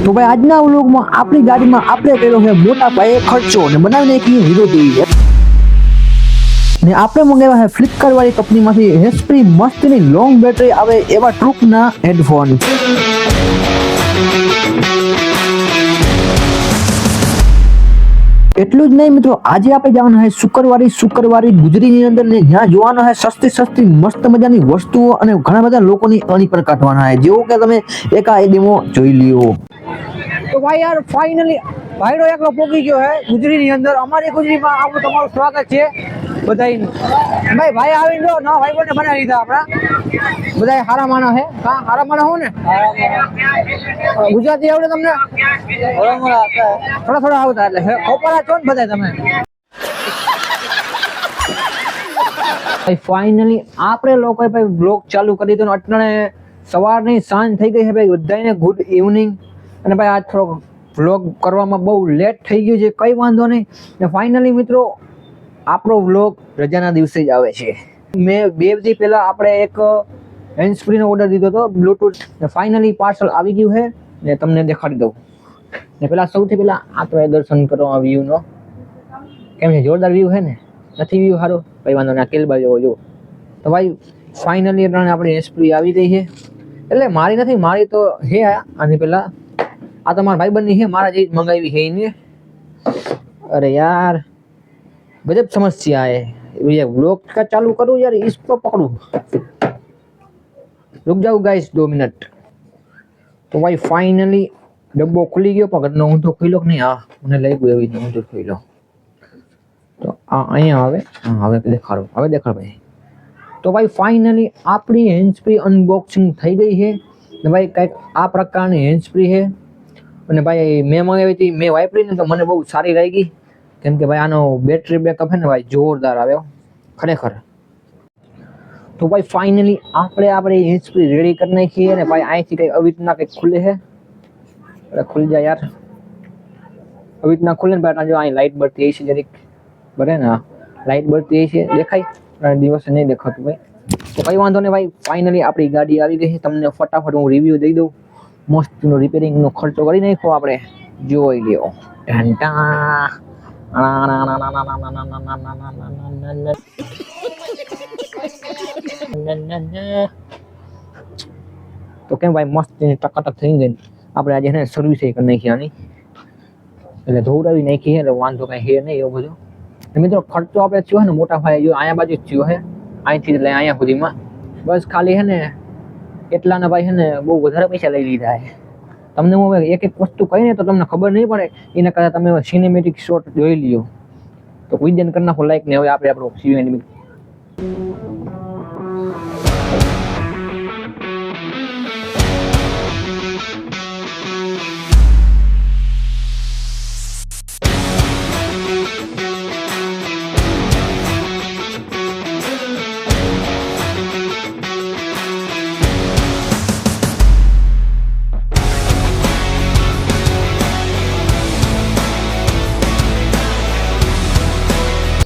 તો ભાઈ આજના વ્લોગમાં આપણી ગાડીમાં આપણે કર્યો છે મોટા પાયે ખર્ચો અને બનાવીને એક હીરો જેવી ને આપણે મંગાવ્યા છે ફ્લિપકાર્ટ વાળી કંપનીમાંથી હેસ્પ્રી મસ્તની લોંગ બેટરી આવે એવા ટ્રુકના હેડફોન। એટલું જ નહીં મિત્રો, આજે આપણે જવાના છે શુક્રવારી ગુજરીની અંદર ને જ્યાં જોવાના છે સસ્તી મસ્ત મજાની વસ્તુઓ અને ઘણા બધા લોકોની અણી પર કાઢવાના છે, જેવો કે તમે એક આ ડેમો જોઈ લ્યો। તો ભાઈ યાર ફાઇનલી ભાઈડો એકલો પોગી ગયો છે ગુજરીની અંદર। અમારી ગુજરીમાં આપણું તમારું સ્વાગત છે બધાય। ભાઈ આવીને જો નવા ભાઈબંધને બનાવી લીધા આપણા બધાય હારા માણસ છે। હા હારા માણસ હો ને? ગુજરાતી આવડે તમને? થોડા આવતા એટલે ખોપરા છો ને બધાય તમે। ભાઈ ફાઇનલી આપણે લોકોએ ભાઈ બ્લોગ ચાલુ કરી દીધો। અટણે સવારની સાંજ થઈ ગઈ છે ભાઈ, બધાને ગુડ ઇવનિંગ। અને ભાઈ આજ થોડો વ્લોગ કરવામાં બહુ લેટ થઈ ગયું છે, કંઈ વાંધો નહીં। ને ફાઇનલી મિત્રો આપણો વ્લોગ રજાના દિવસે જ આવે છે। મેં 2 દી પહેલા આપણે એક હેન્ડ સ્પ્રીનો ઓર્ડર દીધો હતો બ્લૂટૂથ, ને ફાઇનલી પાર્સલ આવી ગયું છે ને તમને દેખાડી દઉં। ને પહેલાં સૌથી પહેલાં આ તો દર્શન કરો આ વ્યૂનો, કેમ છે? જોરદાર વ્યૂ છે ને? નથી વ્યૂ સારું? કંઈ વાંધો ના, કેલબા જેવો જુઓ। તો ભાઈ ફાઇનલી આપણી હેન્ડ સ્પ્રી આવી ગઈ છે। એટલે મારી નથી, મારી તો છે આની પહેલાં, આ તો મારા ભાઈબંધની છે, મારા જે મંગાવી છે એને। અરે યાર गजब समस्या है ये, ब्लॉग का चालू करूँ यार, इसको पकड़ू, रुक जाओ गाइस 2 मिनट। तो भाई फाइनली डब्बो खुली गयो, पर घरनो ऊंधो खुल्यो कि नहीं? हाँ મને લઈ ગયો એવી ઊંધો ખુલ્યો। તો આ અહીંયા આવે, હા હવે દેખાડો, હવે દેખાડ ભાઈ। તો ભાઈ ફાઇનલી આપણી હેન્ડ સ્પ્રી અનબોક્સિંગ થઈ ગઈ છે ને ભાઈ કંઈક આ પ્રકારની હેન્ડ સ્પ્રી છે। અને ભાઈ મેં મંગાવી હતી, મેં વાપરી ને તો મને બહુ સારી લાગી, કેમ કે ભાઈ આનો બેટરી બેકઅપ છે ને ભાઈ જોરદાર આવ્યો ખરેખર। તો ભાઈ ફાઇનલી આપણે હેન્ડ સ્પ્રી રેડી કરી નાખીએ ને ભાઈ અહીંથી કંઈ આવી રીતના કંઈક ખુલે છે। અરે ખુલી જાય યાર, આવી રીતના ખુલે ને ભાઈ, જો અહીં લાઇટ બળતી છે જરીક બરે ને, લાઇટ બળતી છે દેખાય, પણ દિવસે નહીં દેખાતું ભાઈ। તો કંઈ વાંધો નહીં ભાઈ, ફાઇનલી આપણી ગાડી આવી ગઈ છે। તમને ફટાફટ હું રિવ્યૂ દઈ દઉં। મસ્તનો રિપેરિંગનો ખર્ચો કરી નાખ્યો આપણે, જોઈ લ્યો। ઢંટા તો કેમ ભાઈ મસ્ત ટકાટક થઈ ગઈ। આપણે આજે ને સર્વિસ કરી નાખી આની, એટલે ધોવડાવી નાખી છે, એટલે વાંધો કઈ છે નહીં એવો બધો। મિત્રો ખર્ચો આપણે થયો ને મોટા ભાઈ, જો અહીંયા બાજુ જ થયો છે, અહીંથી એટલે અહીંયા સુધીમાં બસ ખાલી છે ને એટલાના ભાઈ છે ને બહુ વધારે પૈસા લઈ લીધા છે। તમને હું એક વસ્તુ કહીને તો તમને ખબર નહીં પડે, એના કરતાં તમે સિનેમેટિક શોટ જોઈ લ્યો। તો વિદ્યાન કરી નાખો લાઈક ને હવે આપણે આપણો સિનેમેટિક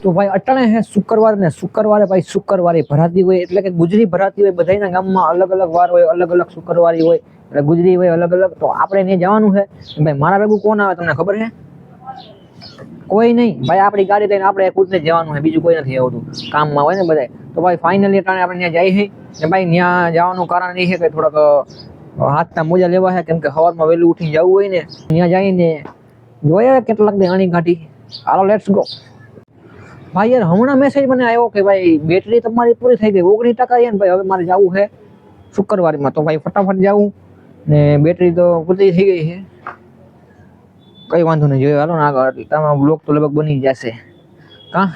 तो भाई अटाणे है शुक्रवार ने शुक्रवारे भाई शुक्रवारी भराती होय, એટલે કે ગુજરી ભરાતી હોય, બધાયના ગામમાં અલગ અલગ વાર હોય, અલગ અલગ શુક્રવારી હોય, એટલે ગુજરી હોય અલગ અલગ। તો આપણે ત્યાં જવાનું છે ભાઈ। મારા ભેગું કોણ આવે તમને ખબર છે? કોઈ નહીં ભાઈ, આપણી ગાડી લઈને આપણે ખુદને જવાનું છે, બીજું કોઈ નથી આવતું, કામમાં હોય ને બધાય। તો ભાઈ ફાઇનલી અટાણે આપણે ત્યાં જઈએ છીએ ને ભાઈ, ત્યાં જવાનું કારણ એ છે કે થોડાક હાથના મોજા લેવા છે, કેમ કે સવારમાં વહેલું ઉઠીને જવું હોય ને, ત્યાં જઈને જોઈએ કેટલાક દે અણી કાઢી। હાલો લેટ્સ ગો। ભાઈ યાર હમણાં મેસેજ મને આવ્યો કે ભાઈ બેટરી તમારી પૂરી થઈ ગઈ 19% છે ને ભાઈ, હવે મારે જવું છે શુક્રવારમાં। તો ભાઈ ફટાફટ જાવું ને, બેટરી તો પૂરી થઈ ગઈ છે, કંઈ વાંધો નહીં, જોયો હાલો ને આગળ। તમારો બ્લોગ તો લગભગ બની જશે, કાં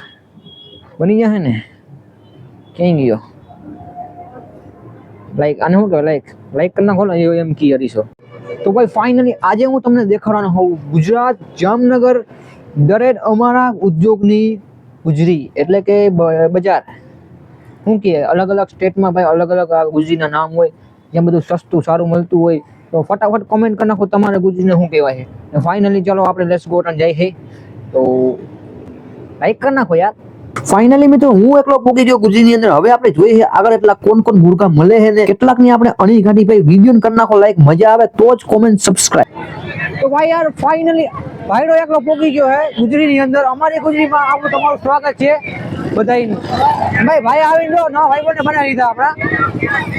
બની જશે ને? ક્યાંય ગયો લાઈક? આને શું કહેવાય? લાઈક કરી નાખો ને એમ કી હરીશો। તો ભાઈ ફાઇનલી આજે હું તમને દેખાડવાનો હોઉં ગુજરાત જામનગર દરેડ અમારા ઉદ્યોગની ગુજરી, એટલે કે બજાર। શું કહે અલગ અલગ સ્ટેટમાં ભાઈ અલગ અલગ ગુજરીના નામ હોય, જ્યાં બધું સસ્તું સારું મળતું હોય। તો ફટાફટ કોમેન્ટ કરી નાખો તમારે ગુજરીને શું કહેવાય છે। ફાઇનલી ચાલો આપણે લેટ્સ ગો ટન જઈએ, તો લાઈક કરી નાખો યાર। ફાઇનલી મિત્રો હું એકલો પોગી ગયો ગુજરીની અંદર। હવે આપણે જોઈએ આગળ એટલા કોણ મુર્ગા મળે છે ને કેટલાકની આપણે અણી કાઢી। ભાઈ વિડીયો કરી નાખો લાઈક, મજા આવે તો જ કોમેન્ટ સબસ્ક્રાઇબ। ભાઈ યાર ફાઇનલી ભાઈડો એકલો પોગી ગયો હે ગુજરીની અંદર. અમારી ગુજરીમાં આપણું તમારું સ્વાગત છે બધાયનું. ભાઈ આવીને જો નવા ભાઈબંધને બનાવી લીધા આપણા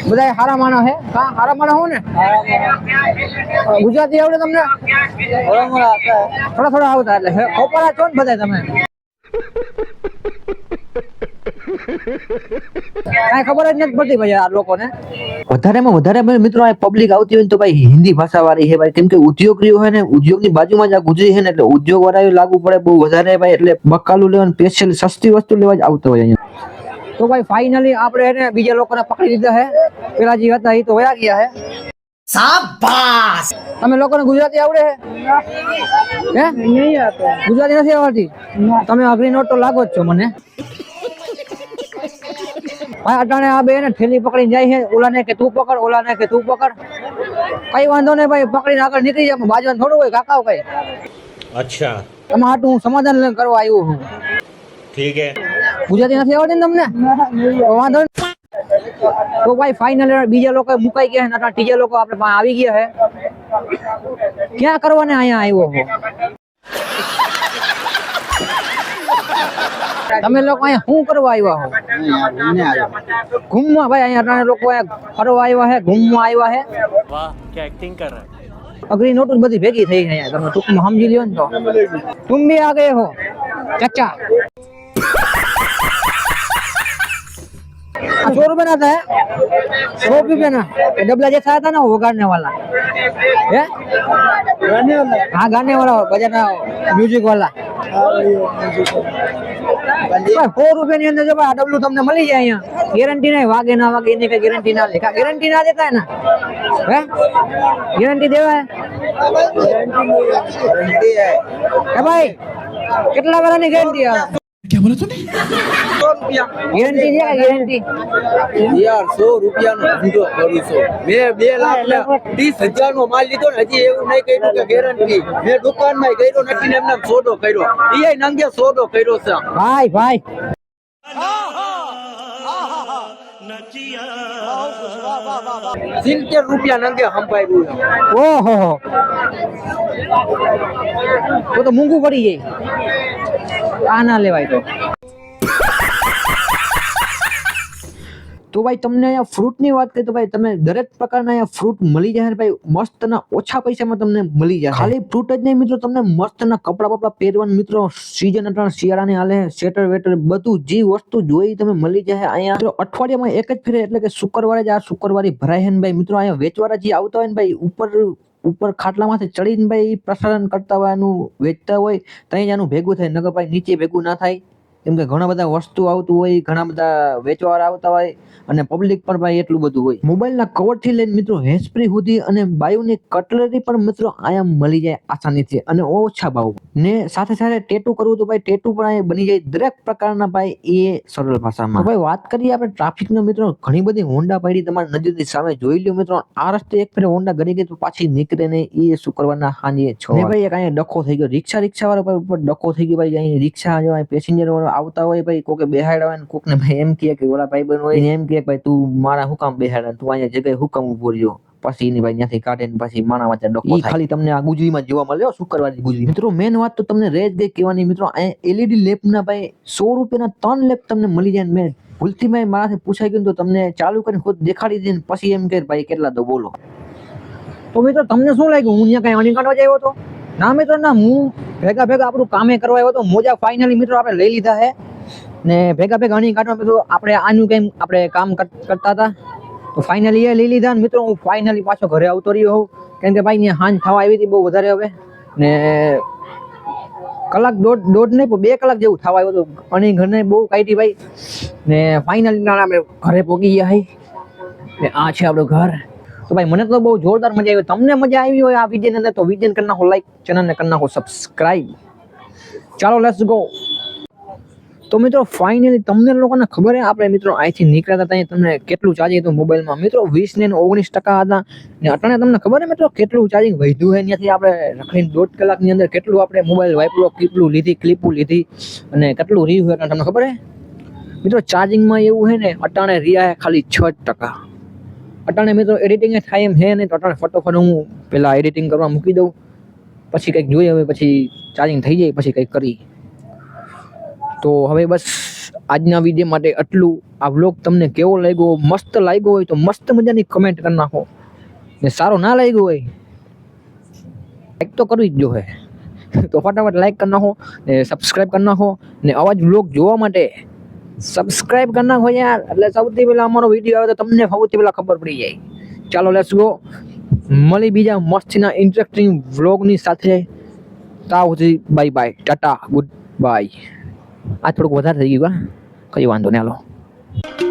બધા હારા માણસ હે. હા હારા માણસ હું ને ગુજરાતી આવડે તમને? થોડા થોડા આવતા એટલે ખોપરા છો ને બધા તમે? કઈ ખબર જ નથી પડતી ભાઈ આ લોકોને. વધારેમાં વધારે મિત્રો આ પબ્લિક આવતી હોય તો ભાઈ હિન્દી ભાષા વાળી છે ભાઈ, કેમ કે ઉદ્યોગીઓ છે ને ઉદ્યોગની બાજુમાં જ આ ગુજરી છે ને એટલે ઉદ્યોગ વાળા લાગુ પડે બહુ વધારે ભાઈ, એટલે બકાલું લેવાનું સ્પેશિયલ સસ્તી વસ્તુ લેવા જ આવતો હોય અહીંયા. તો ભાઈ ફાઇનલી આપણે એને બીજા લોકોને પકડી લીધા છે. પેલા જે હતા એ તો વયા ગયા છે. શાબાશ. તમે લોકોને ગુજરાતી આવડે છે? હે નહીં આવતો. ગુજરાતી નથી આવડતી? તમે અઘરી નોટ તો લાગો જ છો મને. ભાઈ અટાણે આ બે ને થેલી પકડીને જાય છે. ઓલાને કે તું પકડ, ઓલાને કે તું પકડ. કઈ વાંધો નહીં ભાઈ, પકડીને આગળ નીકળી જાય. બાજુમાં થોડું હોય કાકા કઈ. અચ્છા તમારા હાટું હું સમાધાન કરવા આવ્યો છું. ઠીક હે. ગુજરાતી નથી આવડતી ને તમને? વાંધો નહીં. તો ભાઈ ફાઇનલ બીજા લોકો મુકાઈ ગયા છે, ત્રીજા લોકો આપણે પાસે આવી ગયા છે. ક્યાં કરવાને અહીંયા આવ્યો છો તમે લોકો? અહીંયા શું કરવા આવ્યા છો? ઘૂમવા. ભાઈ અહીંયા લોકો ફરવા આવ્યા છે, ઘૂમવા આવ્યા છે. વાહ क्या एक्टिंग कर रहा है. અઘરી નોટ બધી ભેગી થઈ છે તમે ટૂંકમાં સમજી લ્યો ને તો. तुम भी आ गए हो चाचा. 100 रुपए ना था 100 रुपए ना डबला जैसा था ना वो गाने वाला है. हाँ गाने वाला बजाना म्यूजिक वाला. 100 रुपए ની અંદર જો ભાઈ આ ડબલું તમને મળી જાય અહીંયા. ગેરંટી નહીં, વાગે ના વાગે એની કઈ ગેરંટી ના લે. ગેરંટી ના દેતા હે ને? હે ગેરંટી દેવા હે ભાઈ? કેટલા વર્ષની ગેરંટી આવે? क्या बोला तूने? 100 रुपया गारंटी है. गारंटी यार 100 रुपया નો ધંધો કરું છું મે 2 લાખ 30,000 નો માલ લીધો ને હજી એવું નહીં કહ્યું કે ગેરંટી. મે દુકાનમાં ગયો નથી ને એમને સોદો કર્યો. ઈ નંગે સોદો કર્યો છે ભાઈ. ભાઈ ₹70 નંગે હંપાયું. ઓહો તો મોંઘું પડી જાય. આ ના લેવાય. તો ભાઈ તમને અહીંયા ફ્રૂટ ની વાત કરી તો ભાઈ તમે દરેક પ્રકારના અહીંયા ફ્રૂટ મળી જાય ભાઈ. મસ્ત ના ઓછા પૈસામાં તમને મળી જાય. ખાલી ફ્રૂટ જ નહીં મિત્રો, તમને મસ્ત ના કપડા બપડા પહેરવાનું મિત્રો સીઝન અટાણ શિયાળાની હાલે સ્વેટર વેટર બધું જે વસ્તુ જોઈ તમે મળી જાય અહીંયા. મિત્રો અઠવાડિયામાં એક જ ફેરે એટલે કે શુક્રવારે જ આ શુક્રવારે ભરાય છે ને ભાઈ. મિત્રો અહીંયા વેચવાળા જે આવતા હોય ને ભાઈ ઉપર ખાટલામાંથી ચડીને ભાઈ પ્રસારણ કરતા હોય, એનું વેચતા હોય ત્યાં જ આનું ભેગું થાય. નકર ભાઈ નીચે ભેગું ના થાય, કેમ કે ઘણા બધા વસ્તુ આવતું હોય, ઘણા બધા વેચવાવાળા આવતા હોય અને પબ્લિક પણ ભાઈ એટલું બધું હોય. મોબાઈલના કવર થી લઈને મિત્રો હેન્ડસ્પ્રી સુધી અને બાયુની કટલરી પણ મિત્રો અહીંયા મળી જાય આસાનીથી અને ઓછા ભાવ. ને સાથે સાથે ટેટુ કરવું તો ભાઈ ટેટુ પણ અહીંયા બની જાય દરેક પ્રકારના ભાઈ એ સરળ ભાષામાં. ભાઈ વાત કરીએ આપણે ટ્રાફિકનો મિત્રો, ઘણી બધી હોન્ડા પડી તમારી નજરની સામે જોઈ લ્યો મિત્રો. આ રસ્તે એક ફેરે હોન્ડા ગરી ગઈ તો પાછી નીકળે ને એ શુક્રવારના સાંજે 6 ભાઈ એક અહીંયા ડખો થઈ ગયો. રિક્ષા વાળો ભાઈ ઉપર ડખો થઈ ગયો ભાઈ. અહીં રિક્ષા જો પેસેન્જર વાળો આવતા હોય ભાઈ, કોકે બેહાડ્યા હોય ને કોક ને ભાઈ એમ કહે કે ઓલા ભાઈ બન હોય એમ કે ભાઈ તું મારા હું કામ બેહાડ્યા, તું અહીંયા જગ્યાએ હું કામ ઉભો રહ્યો. પછી એની ભાઈ ત્યાંથી કાઢે ને પછી માણા વાંચે ડખો થાય. ખાલી તમને આ ગુજરીમાં જોવા મળે શુક્રવારની ગુજરી. મિત્રો મેન વાત તો તમને રેજ ગઈ કહેવાની મિત્રો, અહીંયા એલઈડી લેમ્પના ભાઈ 100 રૂપિયાના 3 લેમ્પ તમને મળી જાય. મેં ભૂલથી ભાઈ મારાથી પૂછાઈ ગયું તો તમને ચાલુ કરીને ખુદ દેખાડી દે ને પછી એમ કે ભાઈ કેટલા તો બોલો. તો મિત્રો તમને શું લાગ્યું? હું અહીંયા કઈ અણી કાઢવા આવ્યો હતો? ના મિત્રો ના, હું ભેગા આપણું કામે કરવા આવ્યો હતો. મોજા ફાઇનલી મિત્રો આપણે લઈ લીધા છે ને ભેગા અણી કાઢવા મિત્રો આપણે આનું કઈ આપણે કામ કરતા હતા તો ફાઇનલી એ લઈ લીધા ને મિત્રો હું ફાઇનલી પાછો ઘરે આવતો રહ્યો હોઉં, કેમ કે ભાઈ ત્યાં હાંજ થવા આવી હતી બહુ વધારે. હવે ને કલાક દોઢ નહીં પણ 2 કલાક જેવું થવા આવ્યું હતું. અણી ઘરને બહુ કાઢી ભાઈ ને ફાઇનલી આપણે ઘરે પહોંચી ગયા ને આ છે આપણું ઘર. તો ભાઈ મને તો બહુ જોરદાર મજા આવી. તમને મજા આવી હોય આ વિડીયોની અંદર તો વિડીયોને કરી નાખો લાઈક, ચેનલને કરી નાખો સબસ્ક્રાઇબ. ચાલો લેટ્સ ગો. તો મિત્રો ફાઇનલી તમને લોકોને ખબર હે આપણે મિત્રો અહીંથી નીકળ્યા હતા ત્યાં તમને કેટલું ચાર્જિંગ હતું મોબાઈલમાં મિત્રો 20 ને 19% હતા ને અટાણે તમને ખબર હે મિત્રો કેટલું ચાર્જિંગ વધ્યું હે. ત્યાંથી આપણે રખડીને 1.5 કલાકની અંદર કેટલું આપણે મોબાઈલ વાપરો, કેટલું ક્લિપું લીધી અને કેટલું રહ્યું હે તમને ખબર હે મિત્રો. ચાર્જિંગમાં એવું હે ને અટાણે રહ્યા હે ખાલી 6%. અટાણે મિત્રો એડિટિંગ થાય એમ હે ને તો અટાણે ફટોફટ હું પેલા એડિટિંગ કરવા મૂકી દઉં પછી કંઈક જોઈએ, હવે પછી ચાર્જિંગ થઈ જાય પછી કંઈક કરી. તો હવે બસ આજના વિડીયો માટે આટલું. આ વ્લોગ તમને કેવો લાગ્યો, મસ્ત લાગ્યો હોય તો મસ્ત મજાની કમેન્ટ કરી નાખો, ને સારો ના લાગ્યો હોય લાઈક તો કરવી જ જોઈએ. તો ફટાફટ લાઈક કરી નાખો ને સબસ્ક્રાઈબ કરી નાખો, ને આવા જ વ્લોગ જોવા માટે સબસ્ક્રાઈબ કરી નાખો યાર, એટલે સૌથી પહેલા અમારો વિડીયો આવે તો તમને સૌથી પહેલા ખબર પડી જાય. ચાલો લેટ્સ ગો, મળી બીજા મસ્તના ઇન્ટરેસ્ટિંગ વ્લોગની સાથે. ત્યાં સુધી bye bye, Tata, good bye. આ થોડુંક વધારે થઈ ગયું, કઈ વાંધો નહીં, હાલો.